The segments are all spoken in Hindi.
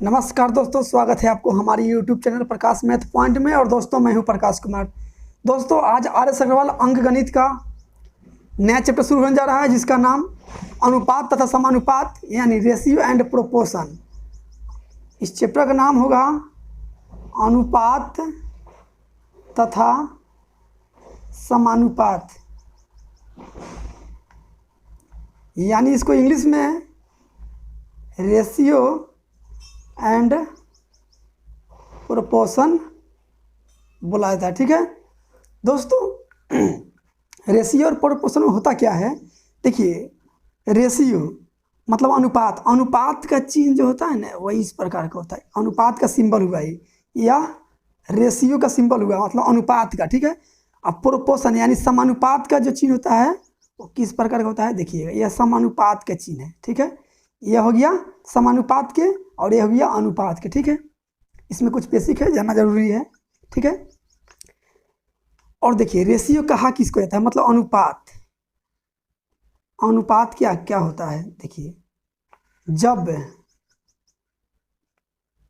नमस्कार दोस्तों, स्वागत है आपको हमारी यूट्यूब चैनल प्रकाश मैथ पॉइंट में। और दोस्तों मैं हूं प्रकाश कुमार। दोस्तों आज आर.एस. अग्रवाल अंक गणित का नया चैप्टर शुरू होने जा रहा है, जिसका नाम अनुपात तथा समानुपात यानी रेशियो एंड प्रोपोर्शन। इस चैप्टर का नाम होगा अनुपात तथा समानुपात, यानी इसको इंग्लिश में रेशियो एंड प्रोपोर्शन बोला जाता है। ठीक है दोस्तों, रेशियो और प्रोपोर्शन में होता क्या है, देखिए रेशियो मतलब अनुपात। अनुपात का चिन्ह जो होता है ना, वही इस प्रकार का होता है। अनुपात का सिंबल हुआ ये, या रेशियो का सिंबल हुआ मतलब अनुपात का। ठीक है, अब प्रोपोर्शन यानी समानुपात का जो चिन्ह होता है वो किस प्रकार का होता है, देखिएगा यह समानुपात का चिन्ह है। ठीक है, यह हो गया समानुपात के और यह हो गया अनुपात के। ठीक है, इसमें कुछ बेसिक है, जानना जरूरी है। ठीक है, और देखिए रेशियो कहा किसको जाता है, मतलब अनुपात। अनुपात क्या क्या होता है, देखिए जब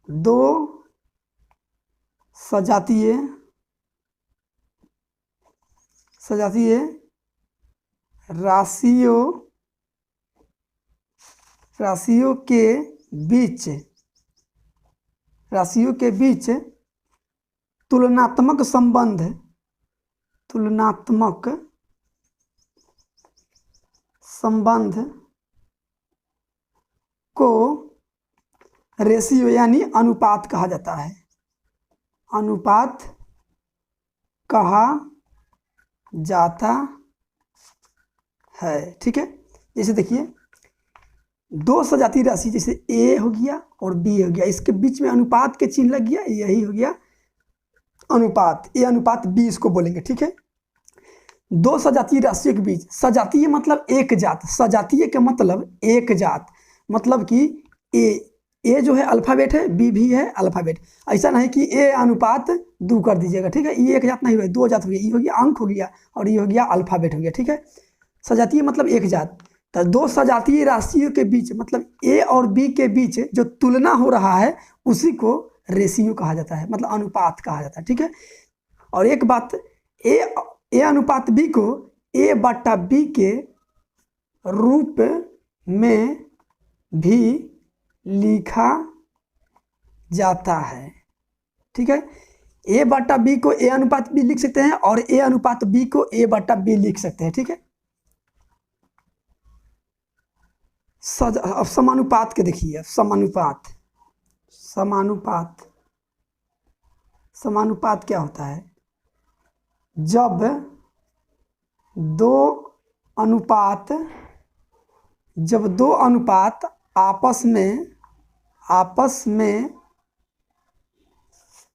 दो सजातीय राशियों के बीच तुलनात्मक संबंध को रेशियो यानी अनुपात कहा जाता है। अनुपात कहा जाता है। ठीक है, जैसे देखिए दो सजातीय राशि जैसे ए हो गया और बी हो गया, इसके बीच में अनुपात के चिन्ह लग गया, यही हो गया अनुपात। ए अनुपात बी इसको बोलेंगे। ठीक है, दो सजातीय राशियों के बीच, सजातीय मतलब एक जात, सजातीय के मतलब एक जात, मतलब कि ए जो है अल्फाबेट है, बी भी है अल्फाबेट। ऐसा नहीं कि ए अनुपात दो कर दीजिएगा। ठीक है, ये एक जात नहीं हुआ, दो जात हो गया, ये हो गया अंक हो गया और ये हो गया अल्फाबेट हो गया। ठीक है, सजातीय मतलब एक जात। तो दो सजातीय राशियों के बीच मतलब ए और बी के बीच जो तुलना हो रहा है उसी को रेशियो कहा जाता है, मतलब अनुपात कहा जाता है। ठीक है, और एक बात, ए अनुपात बी को ए बट्टा बी के रूप में भी लिखा जाता है। ठीक है, ए बट्टा बी को ए अनुपात बी लिख सकते हैं और ए अनुपात बी को ए बट्टा बी लिख सकते हैं। ठीक है, अब समानुपात के देखिए, समानुपात क्या होता है, जब दो अनुपात आपस में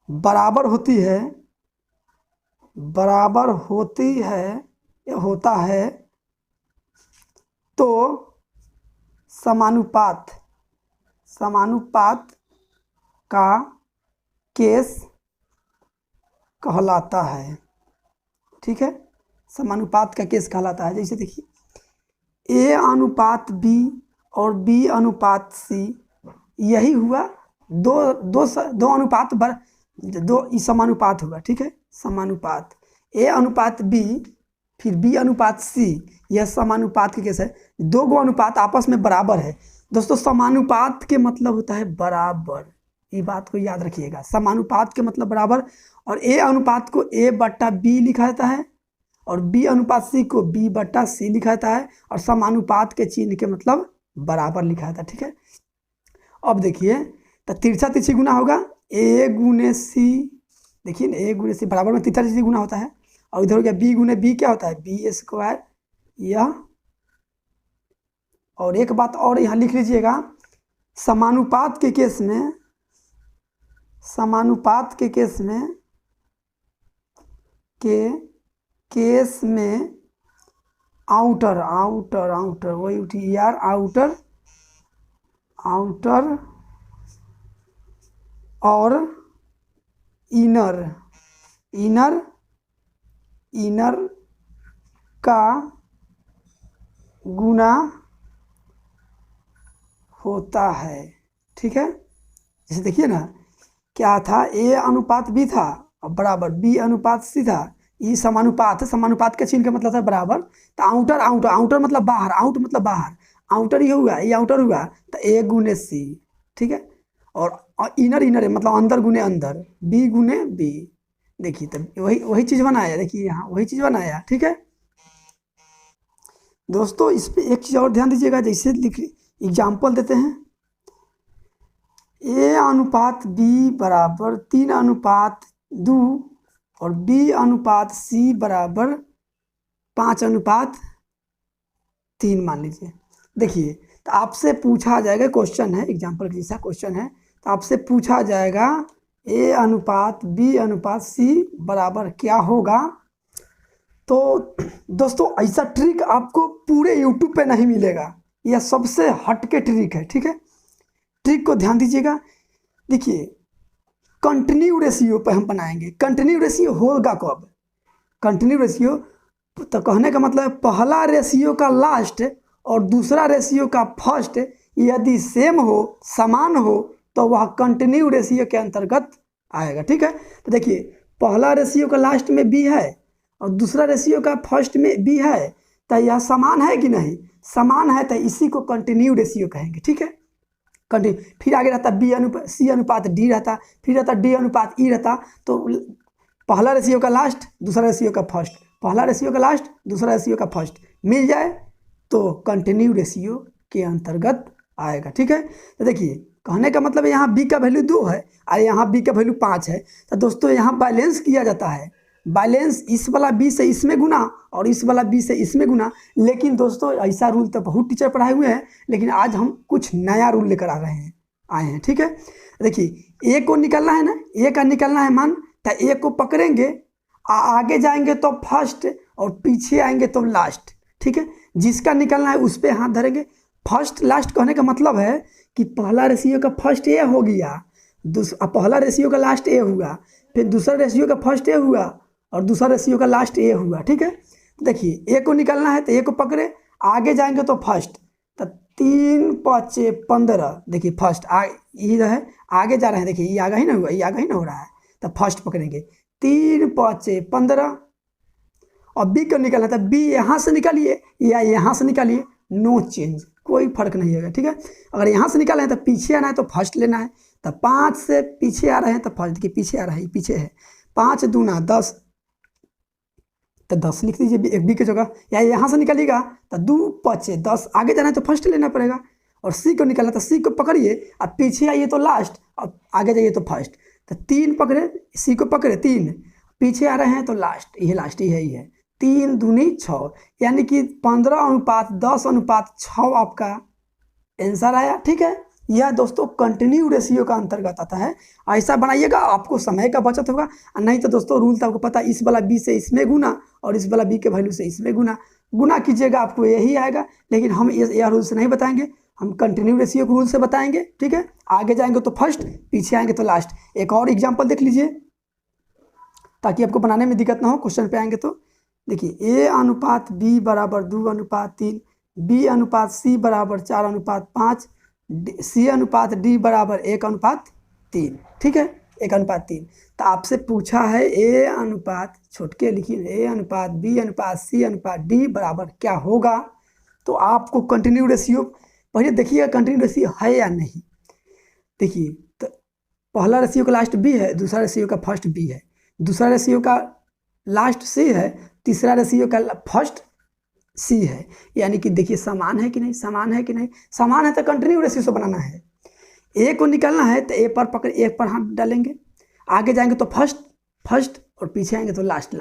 बराबर होती है या होता है तो समानुपात का केस कहलाता है। ठीक है, समानुपात का केस कहलाता है। जैसे देखिए ए अनुपात बी और बी अनुपात सी, यही हुआ दो अनुपात दो समानुपात होगा। ठीक है, समानुपात ए अनुपात बी फिर बी अनुपात सी, यह समानुपात के केस है। दो गो अनुपात आपस में बराबर है। दोस्तों समानुपात के मतलब होता है बराबर, ये बात को याद रखिएगा। समानुपात के मतलब बराबर, और ए अनुपात को ए बट्टा बी लिखा जाता है और बी अनुपात सी को बी बट्टा सी लिखा जाता है, और समानुपात के चिन्ह के मतलब बराबर लिखा जाता है। ठीक है, अब देखिए तो तिरछा तिरछी गुना होगा, ए गुने सी, देखिए ना ए गुने सी बराबर में तिरछा तिरछी गुना होता है। और इधर हो गया बी गुने बी, क्या होता है बी स्क्वायर। यह और एक बात और यहाँ लिख लीजिएगा, समानुपात के केस में आउटर वही उठी यार, आउटर और इनर का गुना होता है। ठीक है, जैसे देखिए ना, क्या था, ए अनुपात बी था और बराबर बी अनुपात सी था। ये समानुपात है, समानुपात के चिन्ह का मतलब था बराबर। तो आउटर आउटर आउटर मतलब बाहर, आउट मतलब बाहर, आउटर ये हुआ, ये आउटर हुआ, तो ए गुने सी, ठीक है। और इनर इनर है मतलब अंदर गुने अंदर, बी गुने बी। देखिए तब वही वही चीज़ बनाया, देखिए यहाँ वही चीज़ बनाया, ठीक है। दोस्तों इस पे एक चीज़ और ध्यान दीजिएगा, जैसे लिख एग्जाम्पल देते हैं, ए अनुपात बी बराबर 3:2 और बी अनुपात सी बराबर 5:3 मान लीजिए। देखिए तो आपसे पूछा जाएगा, क्वेश्चन है, एग्जाम्पल जैसा क्वेश्चन है, तो आपसे पूछा जाएगा ए अनुपात बी अनुपात सी बराबर क्या होगा। तो दोस्तों ऐसा ट्रिक आपको पूरे यूट्यूब पे नहीं मिलेगा, यह सबसे हटके ट्रिक है, ठीक है। ट्रिक को ध्यान दीजिएगा। देखिए कंटिन्यू रेशियो पे हम बनाएंगे। कंटिन्यू रेशियो होगा कब? कंटिन्यू रेशियो तो कहने का मतलब है पहला रेशियो का लास्ट और दूसरा रेशियो का फर्स्ट यदि सेम हो, समान हो, तो वह कंटिन्यू रेशियो के अंतर्गत आएगा, ठीक है। तो देखिए पहला रेशियो का लास्ट में बी है और दूसरा रेशियो का फर्स्ट में बी है, तो यह समान है कि नहीं? समान है, तो इसी को कंटिन्यू रेशियो कहेंगे, ठीक है। कंटिन्यू, फिर आगे रहता बी अनुपात सी अनुपात डी रहता, फिर रहता डी अनुपात ई रहता। तो पहला रेशियो का लास्ट, दूसरा रेशियो का फर्स्ट, पहला रेशियो का लास्ट, दूसरा रेशियो का फर्स्ट मिल जाए तो कंटिन्यू रेशियो के अंतर्गत आएगा, ठीक है। तो देखिए कहने का मतलब यहाँ बी का वैल्यू 2 है और यहाँ बी का वैल्यू 5 है। तो दोस्तों यहाँ बैलेंस किया जाता है, बैलेंस इस वाला बी से इसमें गुना और इस वाला बी से इसमें गुना। लेकिन दोस्तों ऐसा रूल तो बहुत टीचर पढ़ाए हुए हैं, लेकिन आज हम कुछ नया रूल लेकर आ रहे हैं, आए हैं, ठीक है। देखिए ए को निकालना है ना, ए का निकालना है मान, तो ए को पकड़ेंगे, आगे जाएंगे तो फर्स्ट और पीछे आएंगे तो लास्ट, ठीक है। जिसका निकालना है उस पर हाथ धरेंगे। फर्स्ट लास्ट कहने का मतलब है कि पहला रेशियो का फर्स्ट ए हो गया, पहला रेशियो का लास्ट ए हुआ, फिर दूसरा रेशियो का फर्स्ट ए हुआ और दूसरा रेशियो का लास्ट ए हुआ, ठीक है। देखिए ए को निकालना है तो ए को पकड़े, आगे जाएंगे तो फर्स्ट, तो 3 5 15, देखिए फर्स्ट ये है, आगे जा रहे हैं, देखिए ये आगे ही ना हुआ, ये आगे ही ना हो रहा है, तो फर्स्ट पकड़ेंगे, 3 5 15। और बी को निकालना था, बी यहाँ से निकालिए या यहाँ से निकालिए, नो चेंज, कोई फर्क नहीं होगा, ठीक है। अगर यहाँ से निकालना है तो पीछे आना है तो फर्स्ट लेना है, तो 5 से पीछे आ रहे हैं तो फर्स्ट, देखिए पीछे आ रहा है, पीछे है, 5 दूना 10, तो 10 लिख दीजिए एक बी की जगह। या यहाँ से निकालिएगा तो 2 5 10, आगे जाना है तो फर्स्ट लेना पड़ेगा। और सी को निकालना तो सी को पकड़िए, अब पीछे आइए तो लास्ट, अब आगे जाइए तो फर्स्ट, तो 3 पकड़े, सी को पकड़े 3, पीछे आ रहे हैं तो लास्ट, ये लास्ट ही है, ये है 3 दूनी 6, यानी कि 15:10:6 आपका आंसर आया, ठीक है। यह दोस्तों कंटिन्यू रेशियो का अंतर्गत आता है। ऐसा बनाइएगा, आपको समय का बचत होगा। नहीं तो दोस्तों रूल तो आपको पता है, इस वाला बी से इसमें गुना और इस वाला बी के वैल्यू से इसमें गुना कीजिएगा, आपको यही आएगा। लेकिन हम यह रूल से नहीं बताएंगे, हम कंटिन्यू रेशियो के रूल से बताएंगे, ठीक है। आगे जाएंगे तो फर्स्ट, पीछे आएंगे तो लास्ट। एक और एग्जाम्पल देख लीजिए ताकि आपको बनाने में दिक्कत ना हो, क्वेश्चन पे आएंगे तो। देखिए ए अनुपात बी बराबर 2:3, बी अनुपात सी बराबर 4:5, सी अनुपात डी बराबर 1:3, ठीक है, 1:3। तो आपसे पूछा है ए अनुपात, छोटके लिखिए, ए अनुपात बी अनुपात सी अनुपात डी बराबर क्या होगा। तो आपको कंटिन्यू रेशियो पहले देखिएगा, कंटिन्यू रेशियो है या नहीं। देखिए तो पहला रेशियो का लास्ट बी है, दूसरा रेशियो का फर्स्ट बी है, दूसरा रेशियो का लास्ट सी है, तीसरा रेशियो का फर्स्ट सी है। यानी कि देखिए समान है कि नहीं, समान है कि नहीं, समान है तो कंटिन्यू रेशियो से बनाना है। ए को निकालना है तो ए पर पकड़, ए पर हाथ डालेंगे, आगे जाएंगे तो फर्स्ट और पीछे आएंगे तो लास्ट।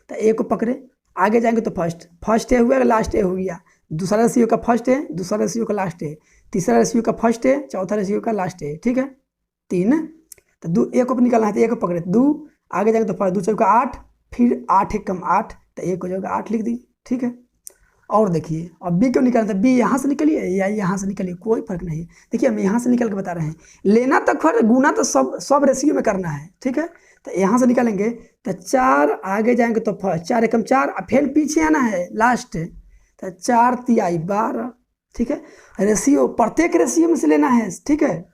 तो ए को पकड़े, आगे जाएंगे तो फर्स्ट ए हुआ, लास्ट ए हो गया, दूसरा रेशियो का फर्स्ट है, दूसरा रेशियो का लास्ट है, तीसरा रेशियो का फर्स्ट है, चौथा रेशियो का लास्ट है, ठीक है, 3। तो 2 ए को निकालना है तो ए को पकड़े 2, आगे जाएंगे तो 2 चौका 8, फिर 8 1 कम 8, तो ए को जगह 8 लिख दीजिए, ठीक है। और देखिए अब बी क्यों निकालना था, बी यहाँ से निकलिए या यहाँ से निकलिए, कोई फर्क नहीं है। देखिए हम यहाँ से निकल के बता रहे हैं, लेना तो खर गुना तो सब रेशियो में करना है, ठीक है। तो यहाँ से निकालेंगे तो 4, आगे जाएंगे तो फर्स्ट, 4 1 4, फिर पीछे आना है लास्ट, तो 4 3 12, ठीक है। रेशियो प्रत्येक रेशियो में से लेना है, ठीक है।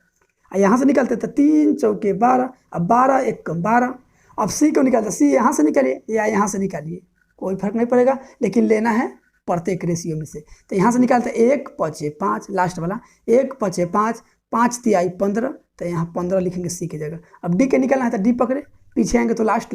यहाँ से निकालते तो 3 चौके 12, अब 12 एक कम 12। अब सी को निकालते, सी यहाँ से निकालिए या यहाँ से निकालिए, कोई फर्क नहीं पड़ेगा, लेकिन लेना है प्रत्येक रेशियो में से। तो यहाँ से निकालते 1 5 5, लास्ट वाला 1 5 5, 5 तिहाई 15, तो यहाँ 15 लिखेंगे सी की जगह। अब डी के निकालना है तो डी पकड़े, पीछे आएंगे तो लास्ट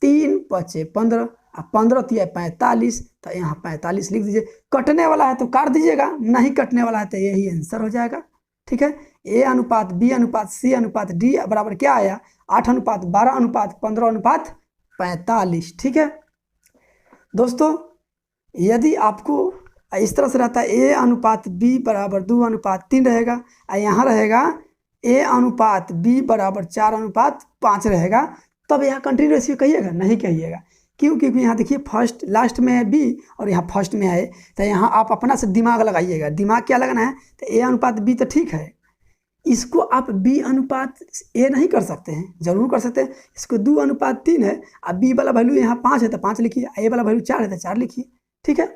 3 5 15, अब 15 तिहाई 45, तो यहाँ 45 लिख दीजिए। कटने वाला है तो काट दीजिएगा, नहीं कटने वाला है तो यही आंसर हो जाएगा। ठीक है, ए अनुपात बी अनुपात सी अनुपात डी बराबर क्या आया, 8 अनुपात 12 अनुपात 15 अनुपात 45। ठीक है दोस्तों, यदि आपको इस तरह से रहता है ए अनुपात बी बराबर 2 अनुपात 3 रहेगा, और यहाँ रहेगा ए अनुपात बी बराबर 4 अनुपात 5 रहेगा, तब यहाँ कंटिन्यू रेशियो कहिएगा, नहीं कहिएगा। क्यों? क्योंकि यहाँ देखिए फर्स्ट लास्ट में है बी और यहाँ फर्स्ट में है, तो यहाँ आप अपना से दिमाग लगाइएगा। दिमाग क्या लगाना है, तो ए अनुपात बी तो ठीक है, इसको आप बी अनुपात ए नहीं कर सकते हैं, जरूर कर सकते हैं। इसको 2 अनुपात 3 है, अब बी वाला वैल्यू यहाँ 5 है तो 5 लिखिए, ए वाला वैल्यू 4 है तो 4 लिखिए। ठीक है,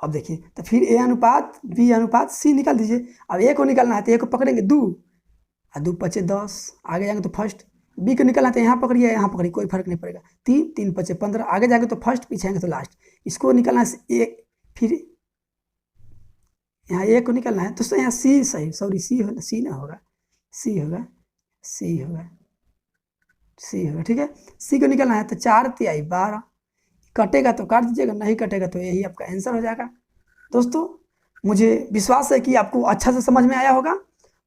अब देखिए तो फिर ए अनुपात बी अनुपात सी निकाल दीजिए। अब ए को निकालना है तो ए को पकड़ेंगे 2 और 2 5 10, आगे जाएंगे तो फर्स्ट। बी को निकालना है तो यहाँ पकड़िए यहाँ पकड़िए, कोई फर्क नहीं पड़ेगा। 3 3 5 15, आगे जाएंगे तो फर्स्ट, पीछे आएंगे तो लास्ट। इसको निकालना है ए, फिर यहाँ ए को निकालना है तो यहाँ सी सही, सॉरी सी हो, सी ना होगा, सी होगा, सी होगा, सी होगा। ठीक है, सी को निकालना है तो 4 तिहाई 12, कटेगा तो काट दीजिएगा, नहीं कटेगा तो यही आपका आंसर हो जाएगा। दोस्तों मुझे विश्वास है कि आपको अच्छा से समझ में आया होगा।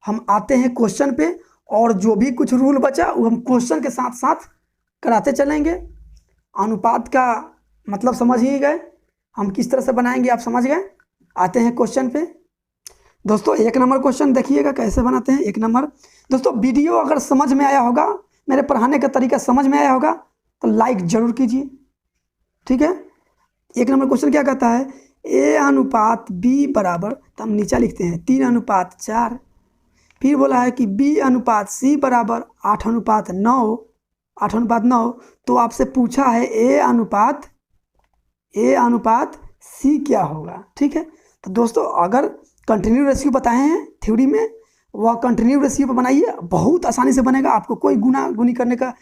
हम आते हैं क्वेश्चन पे, और जो भी कुछ रूल बचा वो हम क्वेश्चन के साथ साथ कराते चलेंगे। अनुपात का मतलब समझ ही गए, हम किस तरह से बनाएंगे आप समझ गए। आते हैं क्वेश्चन पे। दोस्तों 1 नंबर क्वेश्चन देखिएगा कैसे बनाते हैं। 1 नंबर दोस्तों, वीडियो अगर समझ में आया होगा, मेरे पढ़ाने का तरीका समझ में आया होगा तो लाइक जरूर कीजिए। ठीक है, 1 नंबर क्वेश्चन क्या कहता है, ए अनुपात बी बराबर, तो हम नीचे लिखते हैं 3 अनुपात 4। फिर बोला है कि बी अनुपात सी बराबर 8 अनुपात 9, 8 अनुपात 9। तो आपसे पूछा है ए अनुपात सी क्या होगा। ठीक है, तो दोस्तों अगर कंटिन्यू रेशियो बताए हैं थ्योरी में, वह कंटिन्यू रेशियो पर बनाइए, बहुत आसानी से बनेगा, आपको कोई गुना गुनी करने का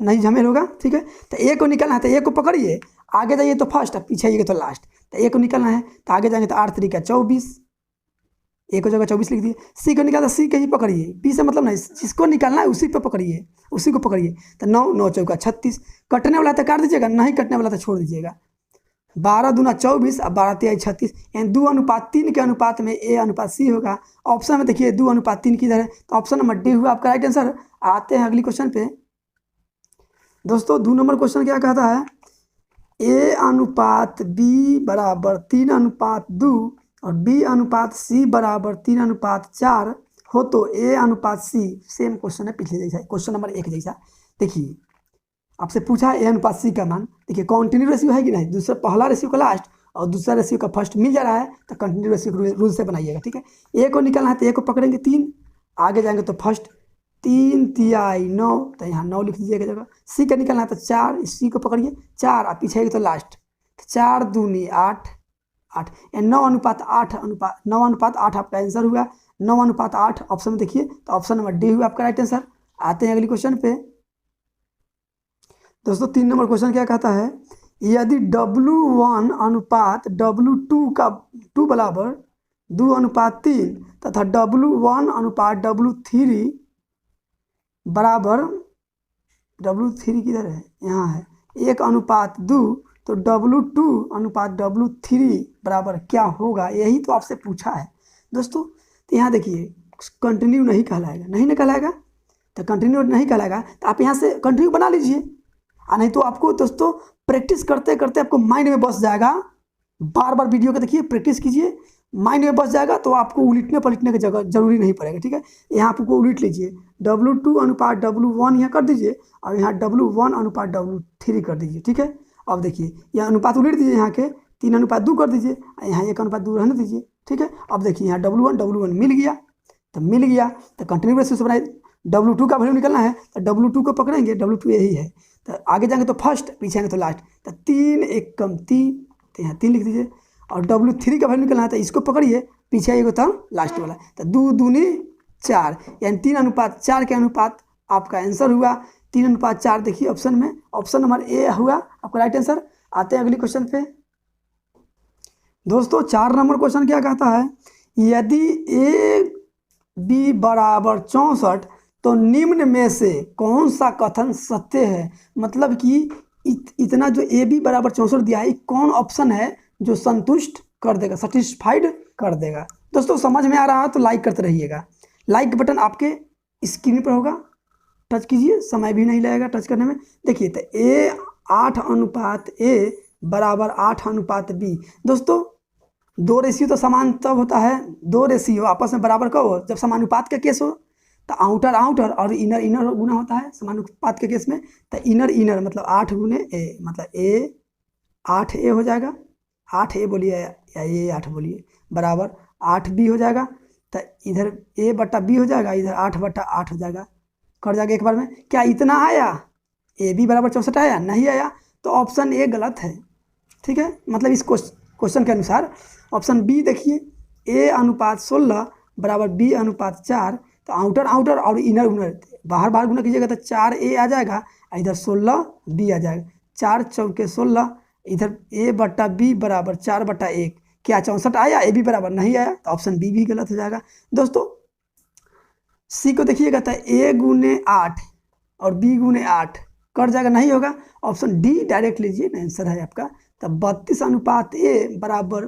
नहीं झमेल होगा। ठीक है, तो ए को निकालना है तो ए को पकड़िए, आगे जाइए तो फर्स्ट, पीछे आइए तो लास्ट। तो ए को निकालना है तो आगे जाएंगे तो 8 3 24, ए को जगह 24 लिख दिए। सी को निकालना, सी के ही पकड़िए, बी से मतलब नहीं, जिसको निकालना है उसी पे पकड़िए, उसी को पकड़िए। तो 9 9 चौका 36, कटने वाला है तो काट दीजिएगा, नहीं कटने वाला तो छोड़ दीजिएगा। 12 दूना 24, अब 12 तिहाई 36, यानी 2 अनुपात 3 के अनुपात में ए अनुपात सी होगा। ऑप्शन में देखिए 2 अनुपात 3 किधर है, तो ऑप्शन नंबर डी हुआ आपका राइट आंसर। आते हैं अगली क्वेश्चन पे। दोस्तों 2 नंबर क्वेश्चन क्या कहता है, ए अनुपात बी बराबर 3 अनुपात 2 और बी अनुपात सी बराबर 3 अनुपात 4 हो तो ए अनुपात सी। सेम क्वेश्चन है पिछले जैसा, क्वेश्चन नंबर 1 जैसा। देखिए आपसे पूछा है ए अनुपात सी का मान, देखिए कंटिन्यू रेशियो है कि नहीं, दूसरा पहला रेशियो का लास्ट और दूसरा रेशियो का फर्स्ट मिल जा रहा है, तो कंटिन्यू रेशियो रूल से बनाइएगा। ठीक है, ए को निकालना है तो ए को पकड़ेंगे 3, आगे जाएंगे तो फर्स्ट 3 तिहाई 9, तो यहाँ 9 लिख दीजिएगा जगह। सी का निकालना है तो 4, सी को पकड़िए 4, आप पीछे तो लास्ट, 4 दूनी 8 8, 9 अनुपात 8 आपका आंसर हुआ। 9 अनुपात 8 ऑप्शन में देखिए, तो ऑप्शन नंबर डी हुआ आपका राइट आंसर। आते हैं अगली क्वेश्चन पे। दोस्तों 3 नंबर क्वेश्चन क्या कहता है, यदि W1 अनुपात W2 का 2 बराबर 2 अनुपात 3 तथा W1 अनुपात W3 बराबर, W3 किधर है, यहाँ है, 1 अनुपात 2, तो W2 अनुपात W3 बराबर क्या होगा, यही तो आपसे पूछा है। दोस्तों तो यहाँ देखिए कंटिन्यू नहीं कहलाएगा, नहीं ना कहलाएगा, तो कंटिन्यू नहीं कहलाएगा तो आप यहाँ से कंटिन्यू बना लीजिए, और नहीं तो आपको दोस्तों प्रैक्टिस करते करते आपको माइंड में बस जाएगा। बार बार वीडियो को देखिए, प्रैक्टिस कीजिए, माइंड में बस जाएगा, तो आपको उलटने पलटने की जगह जरूरी नहीं पड़ेगा। ठीक है, यहाँ आपको उलट लीजिए, W2 अनुपात W1 यहाँ कर दीजिए, और यहाँ W1 अनुपात W3 कर दीजिए। ठीक है, अब देखिए यह अनुपात उलट दीजिए, यहाँ के 3 अनुपात 2 कर दीजिए, यहाँ 1 अनुपात 2 रहने दीजिए। ठीक है, अब देखिए यहाँ W1 मिल गया, तो कंटिन्यू रेशियो से बनाए। W2 का वैल्यू निकलना है तो W2 को पकड़ेंगे, W2 यही है, तो आगे जाएंगे तो फर्स्ट, पीछे आएंगे तो लास्ट, तो 3 1 कम 3, तो यहाँ 3 लिख दीजिए। और W3 का वैल्यू निकलना है तो इसको पकड़िए, पीछे आइएगा तो लास्ट वाला, तो 2 दूनी 4, यानी 3:4 के अनुपात आपका आंसर हुआ 3:4। देखिए ऑप्शन में ऑप्शन नंबर ए हुआ आपका राइट आंसर। आते हैं अगली क्वेश्चन पे दोस्तों। 4 नंबर क्वेश्चन क्या कहता है, यदि ए बी बराबर 64 तो निम्न में से कौन सा कथन सत्य है। मतलब कि इतना जो ए बी बराबर 64 दिया है, कौन ऑप्शन है जो संतुष्ट कर देगा, सेटिस्फाइड कर देगा। दोस्तों समझ में आ रहा है तो लाइक करते रहिएगा। लाइक बटन आपके स्क्रीन पर होगा, टच कीजिए, समय भी नहीं लगेगा टच करने में। देखिए तो ए 8:A बराबर 8:B। दोस्तों 2 रेशियो तो समान तब होता है, 2 रेशियो आपस में बराबर कब हो, जब समानुपात का केस हो। तो आउटर आउटर और इनर इनर गुना होता है समानुपात के केस में। तो इनर इनर मतलब 8 गुने ए, मतलब ए 8A हो जाएगा, 8A बोलिए या ए 8 बोलिए, बराबर 8B हो जाएगा। तो इधर A/B हो जाएगा, इधर 8/8 हो जाएगा, कर जाएगा एक बार में। क्या इतना आया, ए बी बराबर 64 आया? नहीं आया, तो ऑप्शन ए गलत है। ठीक है, मतलब इस क्वेश्चन के अनुसार ऑप्शन बी देखिए, A/16 बराबर B/4। तो आउटर आउटर और इनर इनर बाहर बाहर गुना कीजिएगा तो 4A आ जाएगा, इधर 16B आ जाएगा। 4 चौके 16, इधर A/B बराबर 4/1। क्या 64 आया? ए बी बराबर नहीं आया, तो ऑप्शन बी भी गलत हो जाएगा। दोस्तों सी को देखिएगा तो A गुने 8 और B गुने 8 कट जाएगा, नहीं होगा। ऑप्शन डी डायरेक्ट लीजिए, आंसर है आपका। तो 32:A बराबर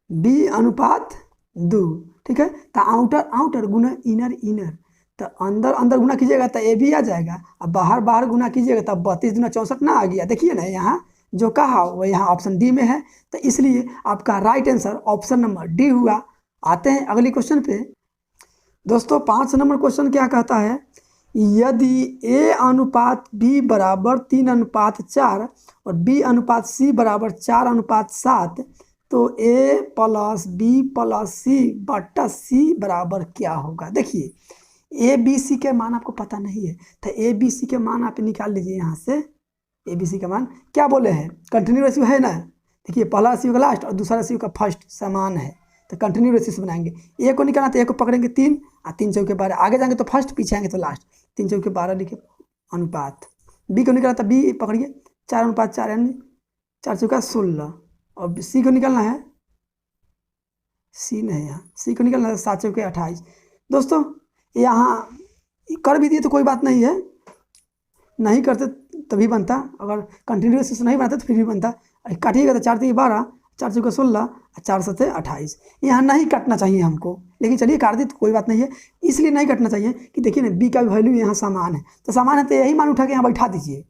B/2। ठीक है, तो आउटर आउटर गुना इनर इनर, तो अंदर अंदर गुना कीजिएगा तो ए बी आ जाएगा, अब बाहर बाहर गुना कीजिएगा तब 32 दूना 64 ना आ गया। देखिए ना यहाँ जो कहा वो यहाँ ऑप्शन डी में है, तो इसलिए आपका right answer option number D हुआ। आते हैं अगली क्वेश्चन पे दोस्तों। 5 नंबर क्वेश्चन क्या कहता है, यदि A/B बराबर 3:4 और B/C बराबर 4:7 तो A+B+C/C बराबर क्या होगा। देखिए ABC के मान आपको पता नहीं है, तो ABC के मान आप निकाल लीजिए यहाँ से। ABC का मान क्या बोले हैं, कंटिन्यू रेशियो है ना। देखिए पहला रेशियो का लास्ट और दूसरा रेशियो का फर्स्ट समान है, तो कंटिन्यू रेशियो से बनाएंगे। ए को निकालना तो ए को पकड़ेंगे 3 और 3 चौके 12, आगे जाएंगे तो फर्स्ट, पीछे आएंगे तो लास्ट। 3 चौके 12 लिखे अनुपात। बी को निकालना तो बी पकड़िए 4:4 यानी 4 चौका 16, और सी को निकालना है, सी नहीं है, सी को निकालना है 7 चौके 28। दोस्तों यहाँ कर भी दिए तो कोई बात नहीं है, नहीं करते तभी बनता, अगर कंटिन्यूस से नहीं बनाते तो फिर भी बनता। काटिएगा तो 4 3 12, 4 चौके 16, 4 7 28। यहाँ नहीं काटना चाहिए हमको, लेकिन चलिए काट दी तो कोई बात नहीं है। इसलिए नहीं काटना चाहिए कि देखिए ना बी का वैल्यू यहाँ समान है, तो समान है तो यही मान उठा के यहाँ बैठा दीजिए।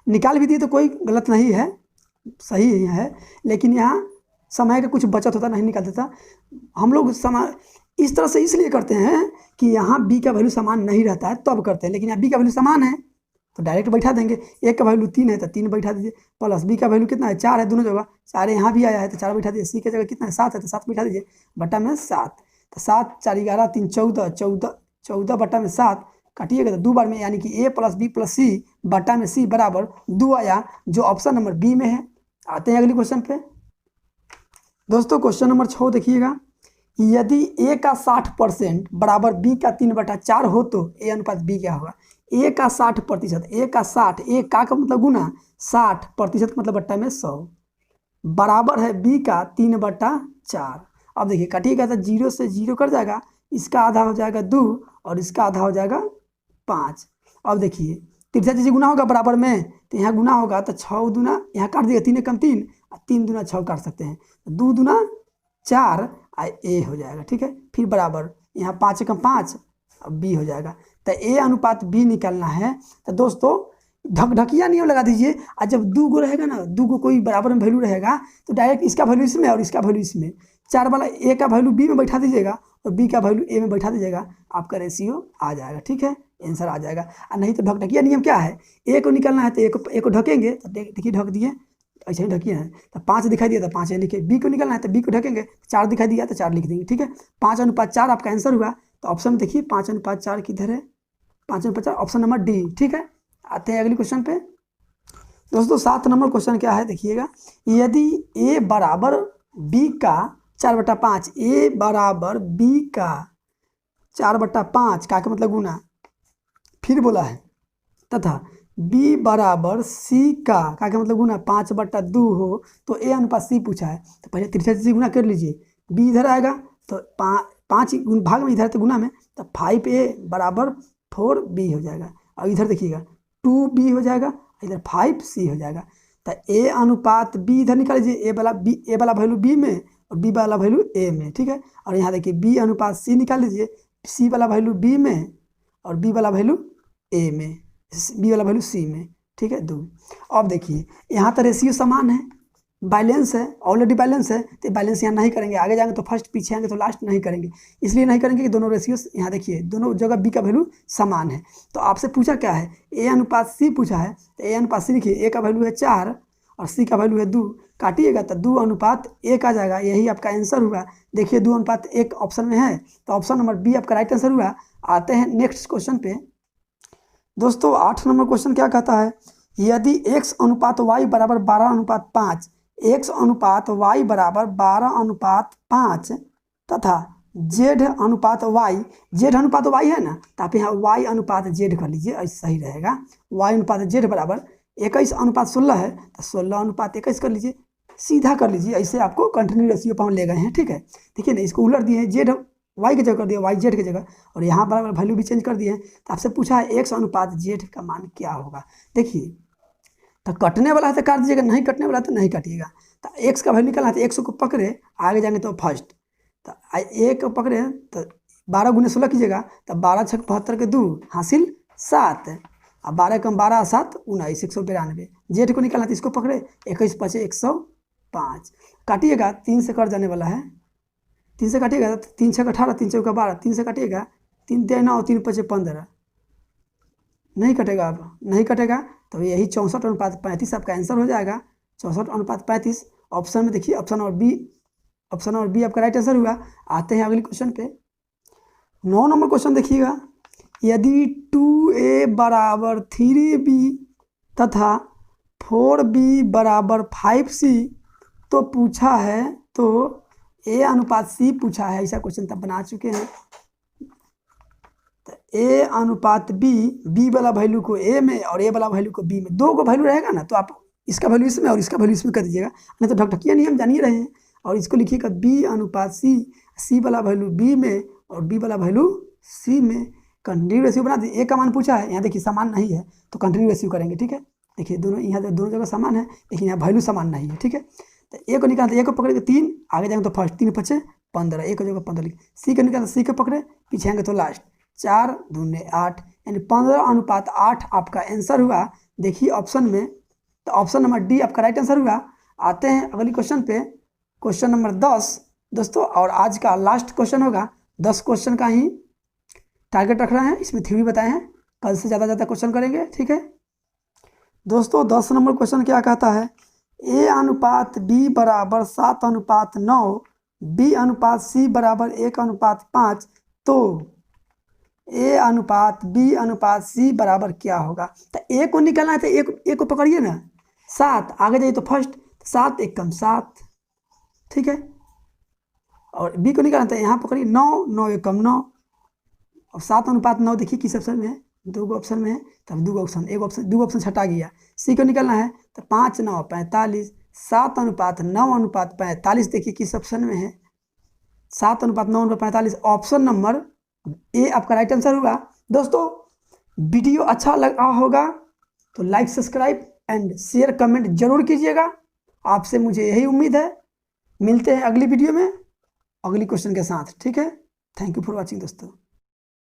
निकाल भी दिए तो कोई गलत नहीं है, सही है, लेकिन यहाँ समय का कुछ बचत होता, नहीं निकाल देता हम लोग। समय इस तरह से इसलिए करते हैं कि यहाँ बी का वैल्यू समान नहीं रहता है तब करते हैं, लेकिन यहाँ बी का वैल्यू समान है तो डायरेक्ट बैठा देंगे। ए का वैल्यू 3 है तो 3 बैठा दीजिए, प्लस बी का वैल्यू कितना है 4 है, दोनों जगह 4 यहाँ भी आया है तो 4 बैठा दीजिए। सी की जगह कितना है 7 है तो 7 बैठा दीजिए, बट्टा में 7। तो 7 4 11 3 14, 14 बट्टा में 7 काटिएगा तो 2 बार में, यानी कि A+B+C बट्टा में C बराबर 2 आया, जो ऑप्शन नंबर बी में है। आते हैं अगली क्वेश्चन पे दोस्तों। क्वेश्चन नंबर 6 देखिएगा, यदि A का 60% बराबर B का 3/4 हो तो A/B क्या होगा। A का 60%, A का 60, A का मतलब गुना 60% मतलब बट्टा में 100 बराबर है B का 3/4। अब देखिए काटिएगा तो 0 से 0 कर जाएगा, इसका आधा हो जाएगा 2 और इसका आधा हो जाएगा 5। अब देखिए तिरछा चीज़ गुना होगा बराबर में, तो यहाँ गुना होगा तो 6 दूना यहाँ काट दिया, 3 कम 3 और 3 दूना 6 काट सकते हैं, 2 दूना 4 A हो जाएगा। ठीक है, फिर बराबर यहाँ 5 कम 5 अब B हो जाएगा। तो A/B निकालना है तो दोस्तों ढकिया नहीं लगा दीजिए, और जब 2 गो रहेगा ना, 2 गो कोई बराबर में वैल्यू रहेगा तो डायरेक्ट इसका वैल्यू इसमें और इसका वैल्यू इसमें, 4 वाला A का वैल्यू B में बैठा दीजिएगा और B का वैल्यू A में बैठा दीजिएगा, आपका रेशियो आ जाएगा। ठीक है, आंसर आ जाएगा। और नहीं तो ढकिया नियम क्या है, A को निकालना है तो A को ढकेंगे, तो देखिए ढक दिए, ऐसे ही ढकिए हैं तो 5 दिखाई दिया तो 5 लिखे। बी को निकालना है तो बी को ढकेंगे, 4 दिखाई दिया तो 4 लिख देंगे। ठीक है, 5:4 आपका आंसर हुआ। तो ऑप्शन में देखिए 5:4 किधर है, 5:4 ऑप्शन नंबर डी। ठीक है, आते हैं अगली क्वेश्चन पे दोस्तों। 7 नंबर क्वेश्चन क्या है देखिएगा, यदि A बराबर B का 4/5, ए बराबर बी का 4/5 का मतलब गुना, फिर बोला है तथा b बराबर c का मतलब गुना 5/2 हो, तो a अनुपात c पूछा है। तो पहले तिरछा से गुना कर लीजिए, b इधर आएगा तो 5 भाग में, इधर तो गुना में, तो 5a बराबर 4b हो जाएगा। और इधर देखिएगा 2b हो जाएगा, इधर 5c हो जाएगा। तो a अनुपात b इधर निकाल लीजिए, ए वाला वैल्यू b में और b वाला वैल्यू a में, ठीक है। और यहाँ देखिए b अनुपात c निकाल लीजिए, c वाला वैल्यू b में और b वाला वैल्यू a में, बी वाला वैल्यू सी में, ठीक है 2। अब देखिए यहाँ तो रेशियो समान है, बैलेंस है, ऑलरेडी बैलेंस है, तो बैलेंस यहाँ नहीं करेंगे, आगे जाएंगे तो फर्स्ट, पीछे आएंगे तो लास्ट नहीं करेंगे। इसलिए नहीं करेंगे कि दोनों रेशियो, यहाँ देखिए दोनों जगह बी का वैल्यू समान है। तो आपसे पूछा क्या है, ए अनुपात सी पूछा है, तो ए अनुपात सी लिखिए, ए का वैल्यू है 4 और सी का वैल्यू है 2, काटिएगा तो 2:1 आ जाएगा, यही आपका आंसर हुआ। देखिए 2:1 ऑप्शन में है, तो ऑप्शन नंबर बी आपका राइट आंसर हुआ। आते हैं नेक्स्ट क्वेश्चन पे दोस्तों। 8 नंबर क्वेश्चन क्या कहता है, यदि x अनुपात y बराबर 12:5, x अनुपात y बराबर 12:5 तथा z अनुपात y है ना, तो आप यहाँ y अनुपात z कर लीजिए, ऐसा सही रहेगा। y अनुपात z बराबर 21:16 है, तो 16:21 कर लीजिए, सीधा कर लीजिए, ऐसे आपको कंटिन्यू रेशियो पर हम ले गए हैं, ठीक है। देखिए ना, इसको उलट दिए, z y की जगह कर दिया, y z की जगह, और यहाँ बराबर वैल्यू भी चेंज कर दिए हैं। तो आपसे पूछा है x अनुपात z का मान क्या होगा। देखिए तो कटने वाला है तो काट दीजिएगा, नहीं कटने वाला तो नहीं काटिएगा। तो x का वैल्यू निकालना है, तो x को पकड़े, आगे जाएंगे तो फर्स्ट, तो a को पकड़े तो 12 × 16 कीजिएगा, तो 12 × 6 = 72 के 2 हासिल 7, और 12 × 12 = 7 19 192। जेड को निकालना, तो इसको पकड़े, 21 × 5 = 105, काटिएगा 3 से कट जाने वाला है, 3 से काटिएगा, 3 × 6 = 18, 3 × 4 = 12, 3 से काटिएगा, 3 × 9 3 × 5 = 15, नहीं कटेगा, अब नहीं कटेगा, तो यही 64:35 आपका आंसर हो जाएगा। 64:35 ऑप्शन में देखिए, ऑप्शन और बी आपका राइट आंसर हुआ। आते हैं अगले क्वेश्चन पे। 9 नंबर क्वेश्चन देखिएगा, यदि 2a बराबर 3b तथा 4b बराबर 5c तो पूछा है, तो a अनुपात c पूछा है, ऐसा क्वेश्चन तब बना चुके हैं। तो a अनुपात b वाला वैल्यू को a में और a वाला वैल्यू को b में, दो को वैल्यू रहेगा ना, तो आप इसका वैल्यू इसमें और इसका वैल्यू इसमें कर दीजिएगा, नहीं तो ढकढकिया नियम जान ही रहे हैं। और इसको लिखिएगा b अनुपात c वाला वैल्यू b में और b वाला वैल्यू c में, कंटिन्यू रेशियो बना दीजिए। a का मान पूछा है, यहाँ देखिए समान नहीं है तो कंटिन्यू रेशियो करेंगे, ठीक है। देखिए दोनों यहाँ दोनों जगह समान है, लेकिन यहाँ वैल्यू समान नहीं है, ठीक है। तो a को निकालते, a को पकड़ेंगे 3, आगे जाएंगे तो फर्स्ट, 3 × 5 = 15, एक जगह 15 लिख। c को निकालते, c को पकड़े, पीछे आएंगे तो लास्ट, 4 दूने 8, यानी 15:8 आपका आंसर हुआ। देखिए ऑप्शन में, तो ऑप्शन नंबर डी आपका राइट आंसर हुआ। आते हैं अगली क्वेश्चन पे, क्वेश्चन नंबर 10 दोस्तों, और आज का लास्ट क्वेश्चन होगा। 10 क्वेश्चन का ही टारगेट रख रहे हैं, इसमें थ्योरी बताए हैं, कल से ज़्यादा क्वेश्चन करेंगे, ठीक है दोस्तों। 10 नंबर क्वेश्चन क्या कहता है, a अनुपात b बराबर 7:9, b अनुपात c बराबर 1:5, तो a अनुपात b अनुपात c बराबर क्या होगा। तो a को निकालना है, तो a को पकड़िए ना, 7, आगे जाइए तो फर्स्ट, 7 × 1 = 7, ठीक है। और b को निकालना है, यहाँ पकड़िए 9, 9 × 1 = 9, और 7:9 देखिए किस ऑप्शन में है, 2 ऑप्शन में है, तब 2 ऑप्शन, 2 ऑप्शन छटा गया। c को निकालना है, तो 5 × 9 = 45, 7:9:45 देखिए किस ऑप्शन में है, 7:9:45, ऑप्शन नंबर ए आपका राइट आंसर हुआ। दोस्तों वीडियो अच्छा लगा होगा तो like, subscribe and share, comment जरूर कीजिएगा, आपसे मुझे यही उम्मीद है। मिलते हैं अगली वीडियो में अगली क्वेश्चन के साथ, ठीक है। थैंक यू फॉर वॉचिंग दोस्तों।